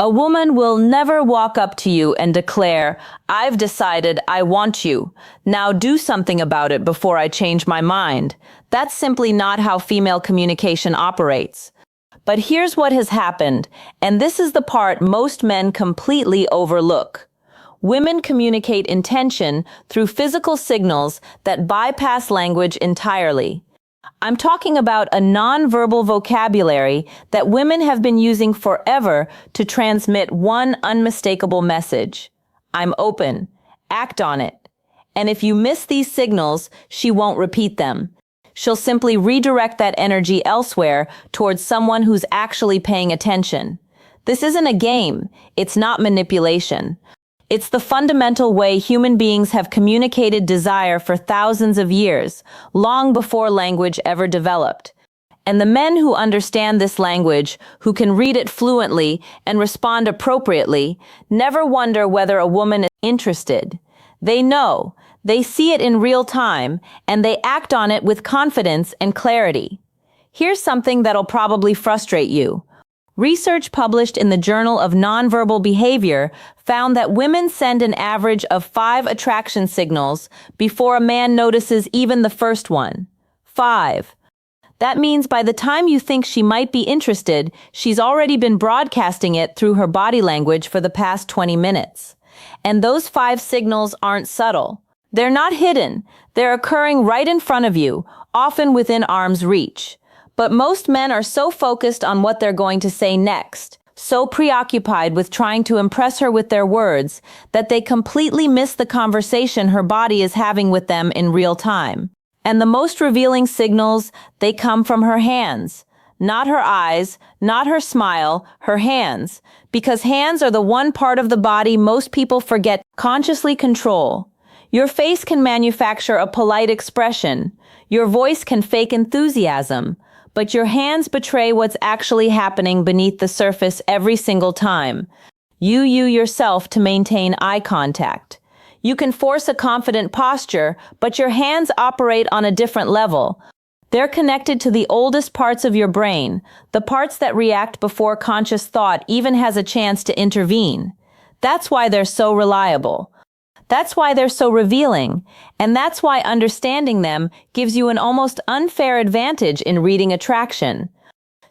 A woman will never walk up to you and declare, "I've decided I want you. Now do something about it before I change my mind." That's simply not how female communication operates. But here's what has happened, and this is the part most men completely overlook. Women communicate intention through physical signals that bypass language entirely. I'm talking about a nonverbal vocabulary that women have been using forever to transmit one unmistakable message. I'm open. Act on it. And if you miss these signals, she won't repeat them. She'll simply redirect that energy elsewhere towards someone who's actually paying attention. This isn't a game. It's not manipulation. It's the fundamental way human beings have communicated desire for thousands of years, long before language ever developed. And the men who understand this language, who can read it fluently and respond appropriately, never wonder whether a woman is interested. They know, they see it in real time, and they act on it with confidence and clarity. Here's something that'll probably frustrate you. Research published in the Journal of Nonverbal Behavior found that women send an average of 5 attraction signals before a man notices even the first one. 5. That means by the time you think she might be interested, she's already been broadcasting it through her body language for the past 20 minutes. And those 5 signals aren't subtle. They're not hidden. They're occurring right in front of you, often within arm's reach. But most men are so focused on what they're going to say next, so preoccupied with trying to impress her with their words, that they completely miss the conversation her body is having with them in real time. And the most revealing signals, they come from her hands. Not her eyes, not her smile, her hands. Because hands are the one part of the body most people forget to consciously control. Your face can manufacture a polite expression. Your voice can fake enthusiasm. But your hands betray what's actually happening beneath the surface every single time. You yourself to maintain eye contact. You can force a confident posture, but your hands operate on a different level. They're connected to the oldest parts of your brain, the parts that react before conscious thought even has a chance to intervene. That's why they're so reliable. That's why they're so revealing, and that's why understanding them gives you an almost unfair advantage in reading attraction.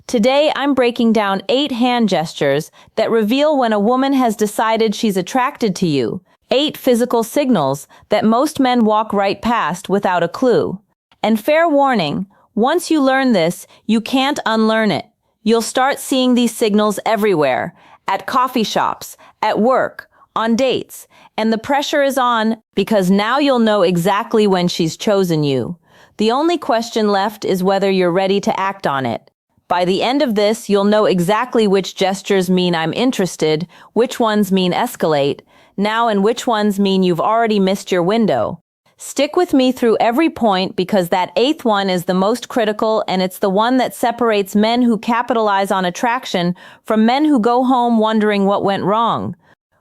Today, I'm breaking down 8 hand gestures that reveal when a woman has decided she's attracted to you. 8 physical signals that most men walk right past without a clue. And fair warning, once you learn this, you can't unlearn it. You'll start seeing these signals everywhere, at coffee shops, at work, on dates, and the pressure is on because now you'll know exactly when she's chosen you. The only question left is whether you're ready to act on it. By the end of this, you'll know exactly which gestures mean I'm interested, which ones mean escalate, now and which ones mean you've already missed your window. Stick with me through every point because that 8th one is the most critical, and it's the one that separates men who capitalize on attraction from men who go home wondering what went wrong.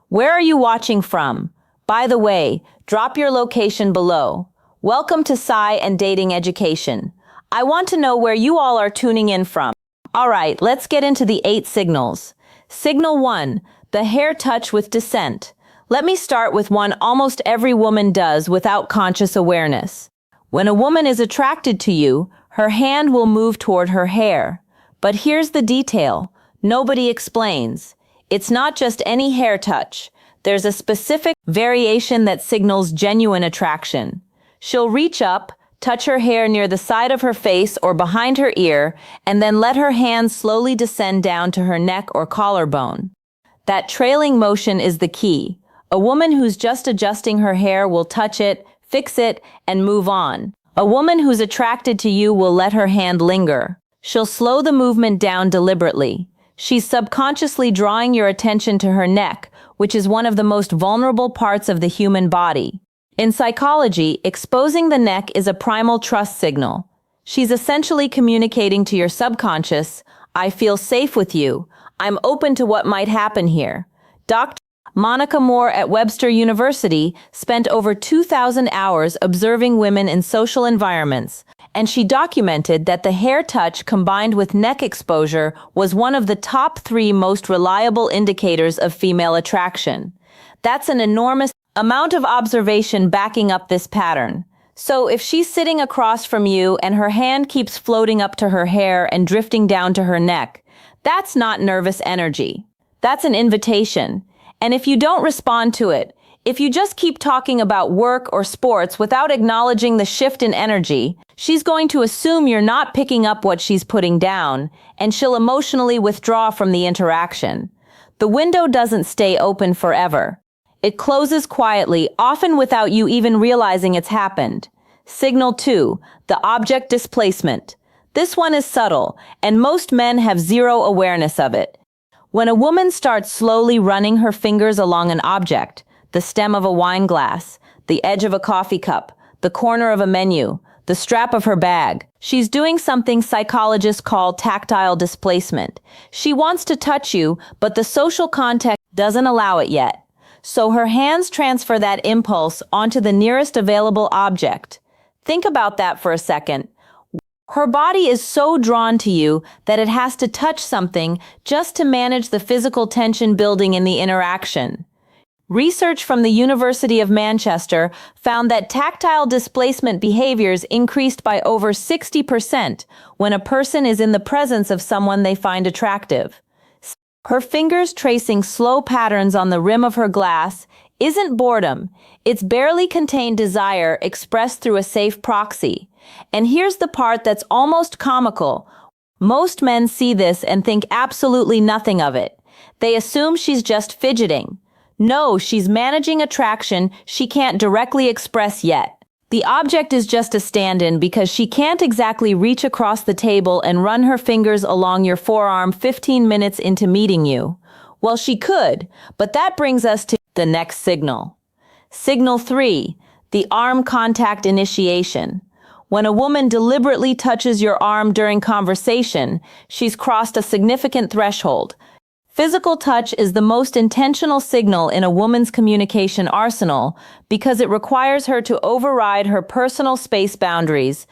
Where are you watching from? By the way, drop your location below. Welcome to Sci and Dating Education. I want to know where you all are tuning in from. All right, let's get into the 8 signals. Signal 1, the hair touch with dissent. Let me start with one almost every woman does without conscious awareness. When a woman is attracted to you, her hand will move toward her hair. But here's the detail. Nobody explains. It's not just any hair touch. There's a specific variation that signals genuine attraction. She'll reach up, touch her hair near the side of her face or behind her ear, and then let her hand slowly descend down to her neck or collarbone. That trailing motion is the key. A woman who's just adjusting her hair will touch it, fix it, and move on. A woman who's attracted to you will let her hand linger. She'll slow the movement down deliberately. She's subconsciously drawing your attention to her neck, which is one of the most vulnerable parts of the human body. In psychology, exposing the neck is a primal trust signal. She's essentially communicating to your subconscious, "I feel safe with you. I'm open to what might happen here." Dr. Monica Moore at Webster University spent over 2,000 hours observing women in social environments, and she documented that the hair touch combined with neck exposure was one of the top 3 most reliable indicators of female attraction. That's an enormous amount of observation backing up this pattern. So if she's sitting across from you and her hand keeps floating up to her hair and drifting down to her neck, that's not nervous energy. That's an invitation. And if you don't respond to it, if you just keep talking about work or sports without acknowledging the shift in energy, she's going to assume you're not picking up what she's putting down, and she'll emotionally withdraw from the interaction. The window doesn't stay open forever. It closes quietly, often without you even realizing it's happened. Signal 2, the object displacement. This one is subtle, and most men have zero awareness of it. When a woman starts slowly running her fingers along an object, the stem of a wine glass, the edge of a coffee cup, the corner of a menu, the strap of her bag, she's doing something psychologists call tactile displacement. She wants to touch you, but the social context doesn't allow it yet. So her hands transfer that impulse onto the nearest available object. Think about that for a second. Her body is so drawn to you that it has to touch something just to manage the physical tension building in the interaction. Research from the University of Manchester found that tactile displacement behaviors increased by over 60% when a person is in the presence of someone they find attractive. Her fingers tracing slow patterns on the rim of her glass isn't boredom, it's barely contained desire expressed through a safe proxy. And here's the part that's almost comical. Most men see this and think absolutely nothing of it. They assume she's just fidgeting. No, she's managing attraction she can't directly express yet. The object is just a stand-in because she can't exactly reach across the table and run her fingers along your forearm 15 minutes into meeting you. Well, she could, but that brings us to the next signal. Signal 3, the arm contact initiation. When a woman deliberately touches your arm during conversation, she's crossed a significant threshold. Physical touch is the most intentional signal in a woman's communication arsenal because it requires her to override her personal space boundaries.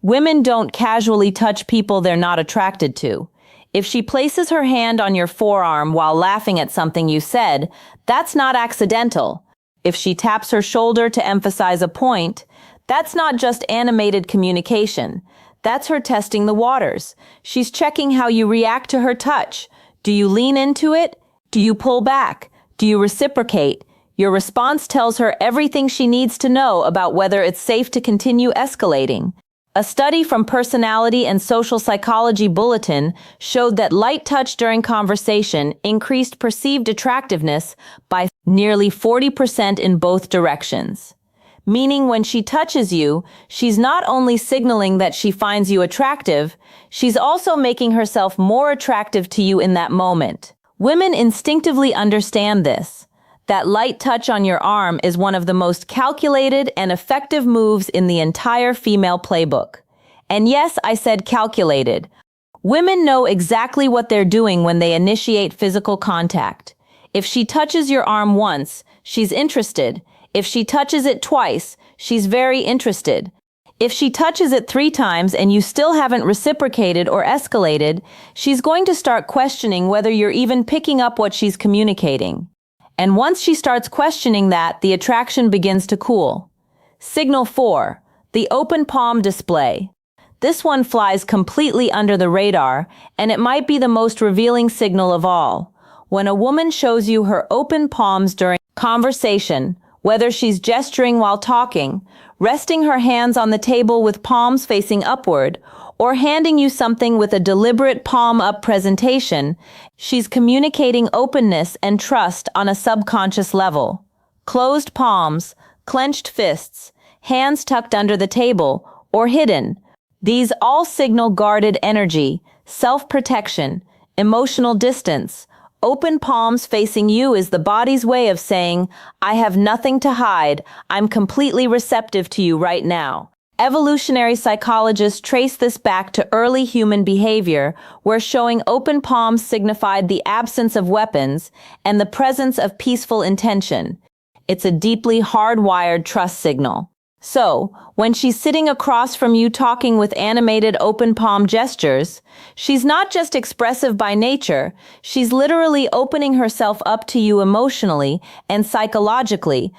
Women don't casually touch people they're not attracted to. If she places her hand on your forearm while laughing at something you said, that's not accidental. If she taps her shoulder to emphasize a point, that's not just animated communication. That's her testing the waters. She's checking how you react to her touch. Do you lean into it? Do you pull back? Do you reciprocate? Your response tells her everything she needs to know about whether it's safe to continue escalating. A study from Personality and Social Psychology Bulletin showed that light touch during conversation increased perceived attractiveness by nearly 40% in both directions. Meaning when she touches you, she's not only signaling that she finds you attractive, she's also making herself more attractive to you in that moment. Women instinctively understand this. That light touch on your arm is one of the most calculated and effective moves in the entire female playbook. And yes, I said calculated. Women know exactly what they're doing when they initiate physical contact. If she touches your arm once, she's interested. If she touches it twice, she's very interested. If she touches it 3 times and you still haven't reciprocated or escalated, she's going to start questioning whether you're even picking up what she's communicating. And once she starts questioning that, the attraction begins to cool. Signal 4, the open palm display. This one flies completely under the radar, and it might be the most revealing signal of all. When a woman shows you her open palms during conversation, whether she's gesturing while talking, resting her hands on the table with palms facing upward, or handing you something with a deliberate palm-up presentation, she's communicating openness and trust on a subconscious level. Closed palms, clenched fists, hands tucked under the table, or hidden. These all signal guarded energy, self-protection, emotional distance. Open palms facing you is the body's way of saying, I have nothing to hide, I'm completely receptive to you right now. Evolutionary psychologists trace this back to early human behavior, where showing open palms signified the absence of weapons and the presence of peaceful intention. It's a deeply hardwired trust signal. So, when she's sitting across from you talking with animated open palm gestures, she's not just expressive by nature, she's literally opening herself up to you emotionally and psychologically.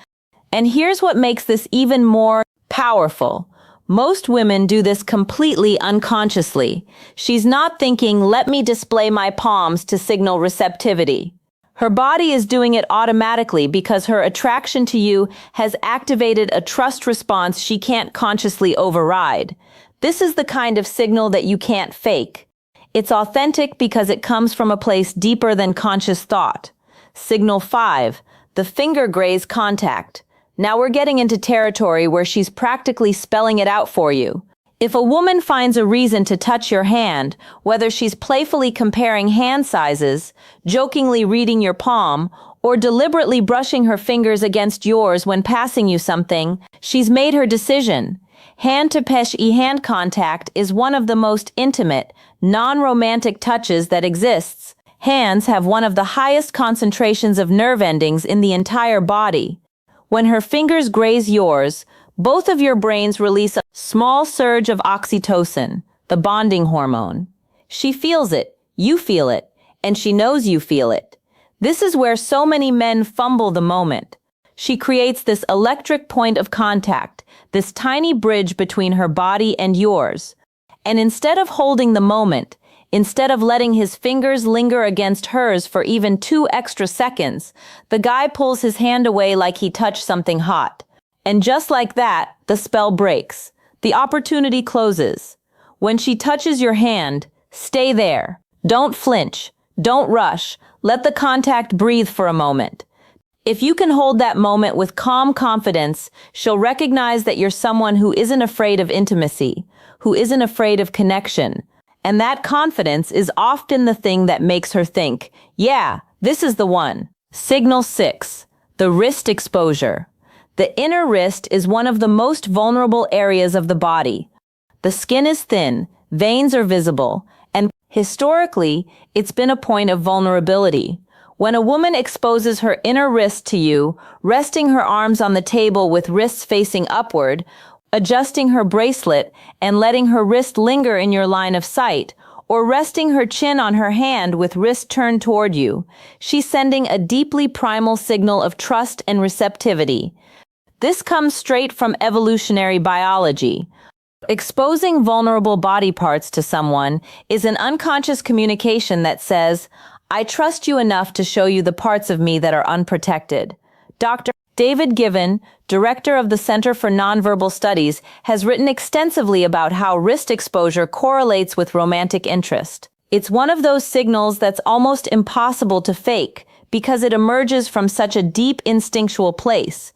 And here's what makes this even more powerful. Most women do this completely unconsciously. She's not thinking, let me display my palms to signal receptivity. Her body is doing it automatically because her attraction to you has activated a trust response she can't consciously override. This is the kind of signal that you can't fake. It's authentic because it comes from a place deeper than conscious thought. Signal 5, the finger graze contact. Now we're getting into territory where she's practically spelling it out for you. If a woman finds a reason to touch your hand, whether she's playfully comparing hand sizes, jokingly reading your palm, or deliberately brushing her fingers against yours when passing you something, she's made her decision. Hand-to-hand contact is one of the most intimate, non-romantic touches that exists. Hands have one of the highest concentrations of nerve endings in the entire body. When her fingers graze yours, both of your brains release a small surge of oxytocin, the bonding hormone. She feels it, you feel it, and she knows you feel it. This is where so many men fumble the moment. She creates this electric point of contact, this tiny bridge between her body and yours. And instead of holding the moment, instead of letting his fingers linger against hers for even 2 extra seconds, the guy pulls his hand away like he touched something hot. And just like that, the spell breaks. The opportunity closes. When she touches your hand, stay there. Don't flinch. Don't rush. Let the contact breathe for a moment. If you can hold that moment with calm confidence, she'll recognize that you're someone who isn't afraid of intimacy, who isn't afraid of connection. And that confidence is often the thing that makes her think, yeah, this is the one. Signal 6, the wrist exposure. The inner wrist is one of the most vulnerable areas of the body. The skin is thin, veins are visible, and historically, it's been a point of vulnerability. When a woman exposes her inner wrist to you, resting her arms on the table with wrists facing upward, adjusting her bracelet and letting her wrist linger in your line of sight, or resting her chin on her hand with wrist turned toward you, she's sending a deeply primal signal of trust and receptivity. This comes straight from evolutionary biology. Exposing vulnerable body parts to someone is an unconscious communication that says, I trust you enough to show you the parts of me that are unprotected. Dr. David Given, director of the Center for Nonverbal Studies, has written extensively about how wrist exposure correlates with romantic interest. It's one of those signals that's almost impossible to fake because it emerges from such a deep instinctual place.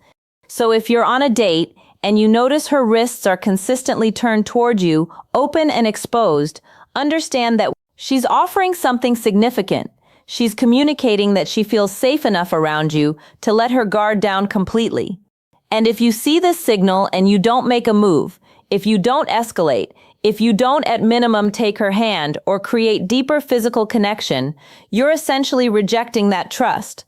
So if you're on a date and you notice her wrists are consistently turned toward you, open and exposed, understand that she's offering something significant. She's communicating that she feels safe enough around you to let her guard down completely. And if you see this signal and you don't make a move, if you don't escalate, if you don't at minimum take her hand or create deeper physical connection, you're essentially rejecting that trust.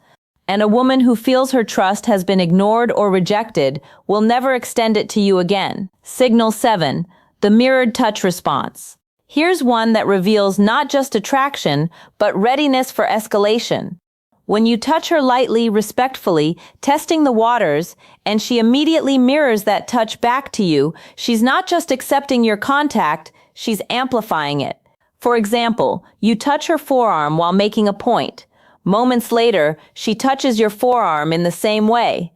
And a woman who feels her trust has been ignored or rejected will never extend it to you again. Signal 7, the mirrored touch response. Here's one that reveals not just attraction, but readiness for escalation. When you touch her lightly, respectfully, testing the waters, and she immediately mirrors that touch back to you, she's not just accepting your contact, she's amplifying it. For example, you touch her forearm while making a point. Moments later, she touches your forearm in the same way.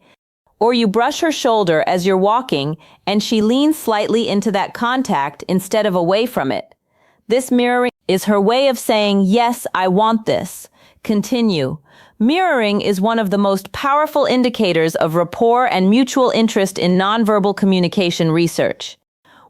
Or you brush her shoulder as you're walking, and she leans slightly into that contact instead of away from it. This mirroring is her way of saying, yes, I want this. Continue. Mirroring is one of the most powerful indicators of rapport and mutual interest in nonverbal communication research.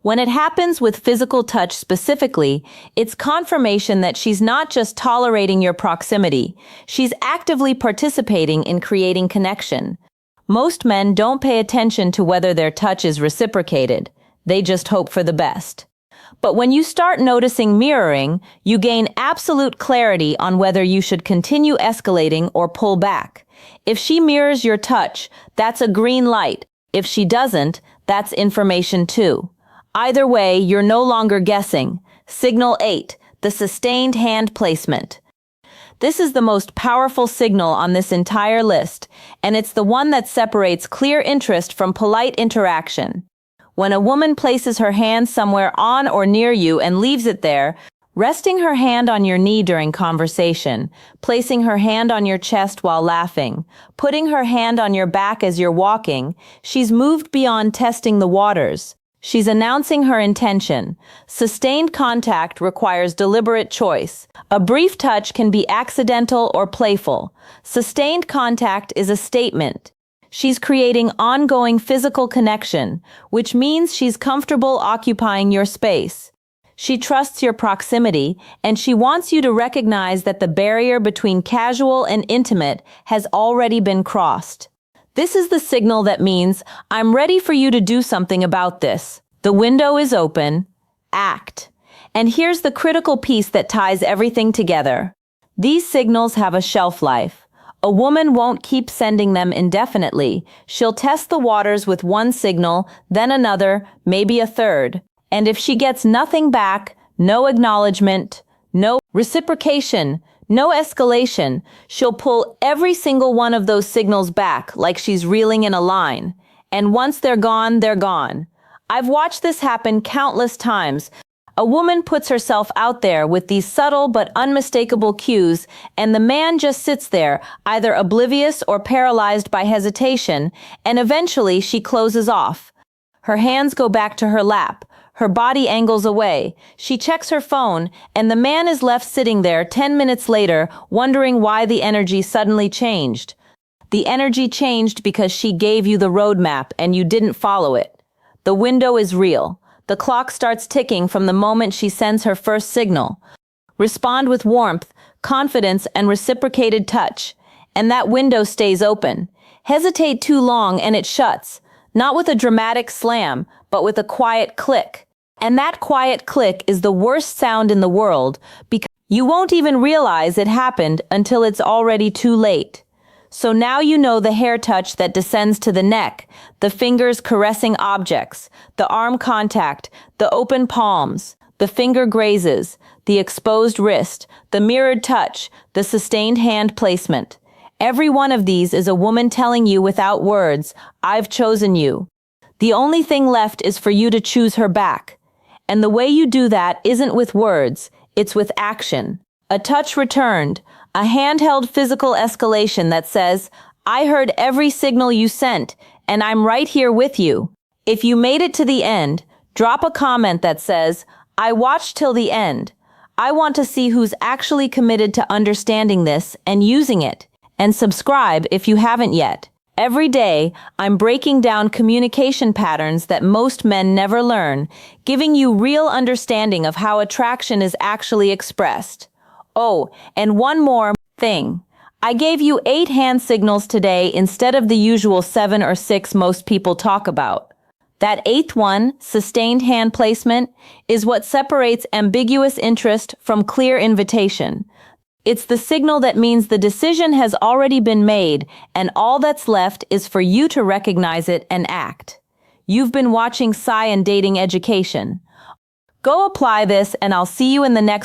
When it happens with physical touch specifically, it's confirmation that she's not just tolerating your proximity, she's actively participating in creating connection. Most men don't pay attention to whether their touch is reciprocated. They just hope for the best. But when you start noticing mirroring, you gain absolute clarity on whether you should continue escalating or pull back. If she mirrors your touch, that's a green light. If she doesn't, That's information too. Either way, you're no longer guessing. Signal 8, the sustained hand placement. This is the most powerful signal on this entire list, and it's the one that separates clear interest from polite interaction. When a woman places her hand somewhere on or near you and leaves it there, resting her hand on your knee during conversation, placing her hand on your chest while laughing, putting her hand on your back as you're walking, she's moved beyond testing the waters. She's announcing her intention. Sustained contact requires deliberate choice. A brief touch can be accidental or playful. Sustained contact is a statement. She's creating ongoing physical connection, which means she's comfortable occupying your space. She trusts your proximity, and she wants you to recognize that the barrier between casual and intimate has already been crossed. This is the signal that means, I'm ready for you to do something about this. The window is open. Act. And here's the critical piece that ties everything together. These signals have a shelf life. A woman won't keep sending them indefinitely. She'll test the waters with one signal, then another, maybe a third. And if she gets nothing back, no acknowledgement, no reciprocation, no escalation, she'll pull every single one of those signals back like she's reeling in a line. And once they're gone, they're gone. I've watched this happen countless times. A woman puts herself out there with these subtle but unmistakable cues, and the man just sits there, either oblivious or paralyzed by hesitation, and eventually she closes off. Her hands go back to her lap. Her body angles away. She checks her phone, and the man is left sitting there 10 minutes later, wondering why the energy suddenly changed. The energy changed because she gave you the roadmap and you didn't follow it. The window is real. The clock starts ticking from the moment she sends her first signal. Respond with warmth, confidence, and reciprocated touch, and that window stays open. Hesitate too long and it shuts, not with a dramatic slam, but with a quiet click. And that quiet click is the worst sound in the world because you won't even realize it happened until it's already too late. So now you know the hair touch that descends to the neck, the fingers caressing objects, the arm contact, the open palms, the finger grazes, the exposed wrist, the mirrored touch, the sustained hand placement. Every one of these is a woman telling you without words, I've chosen you. The only thing left is for you to choose her back. And the way you do that isn't with words, it's with action. A touch returned, a handheld physical escalation that says, I heard every signal you sent, and I'm right here with you. If you made it to the end, drop a comment that says, I watched till the end. I want to see who's actually committed to understanding this and using it. And subscribe if you haven't yet. Every day, I'm breaking down communication patterns that most men never learn, giving you real understanding of how attraction is actually expressed. Oh, and one more thing. I gave you 8 hand signals today instead of the usual 7 or 6 most people talk about. That 8th one, sustained hand placement, is what separates ambiguous interest from clear invitation. It's the signal that means the decision has already been made, and all that's left is for you to recognize it and act. You've been watching Sci and Dating Education. Go apply this, and I'll see you in the next